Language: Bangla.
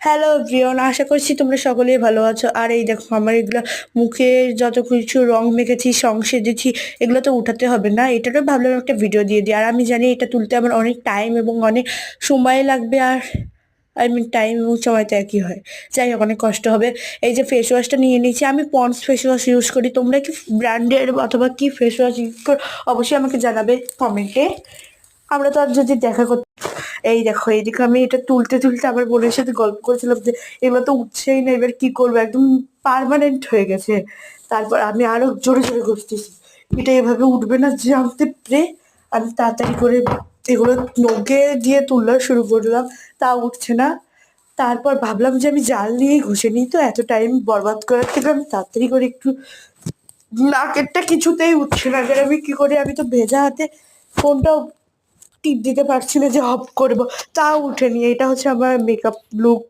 হ্যালো এভরিওয়ান, আশা করছি তোমরা সকলেই ভালো আছো। আর এই দেখো আমার এগুলো মুখে যত কিছু রং মেখেছি, সং সেজেছি, এগুলো তো উঠাতে হবে না, এটারও ভাবলাম একটা ভিডিও দিয়ে দিই। আর আমি জানি এটা তুলতে আমার অনেক টাইম এবং অনেক সময় লাগবে, আর টাইম এবং সময় তো একই হয়। যাই হোক, অনেক কষ্ট হবে। এই যে ফেস ওয়াশটা নিয়ে নিয়েছি, আমি পন্ডস ফেস ওয়াশ ইউজ করি। তোমরা কি ব্র্যান্ডের অথবা কি ফেস ওয়াশ ইউজ করো অবশ্যই আমাকে জানাবে কমেন্টে। আমরা তো আর যদি দেখা করতে, এই দেখো এইদিকে আমি এটা তুলতে তুলতে আমার বোনের সাথে গল্প করেছিলাম যে এগুলো তো উঠছেই না, এবার কি করবো, একদম পার্মানেন্ট হয়ে গেছে। তারপর আমি আরো জোরে জোরে ঘষতেছি, এটা এভাবে উঠবে না জানতে পেরে আমি তাড়াতাড়ি করে এগুলো নখে দিয়ে তুললা শুরু করলাম, তা উঠছে না। তারপর ভাবলাম যে আমি জাল নিয়ে ঘষে নিই, তো এত টাইম বরবাদ করার থেকে আমি তাড়াতাড়ি করে একটু, নাকেরটা কিছুতেই উঠছে না। এবার আমি কি করি, আমি তো ভেজা হাতে ফোনটাও টিপ দিতে পারছি না যে অফ করবো, তাও উঠেনি। এটা হচ্ছে আমার মেকআপ লুক।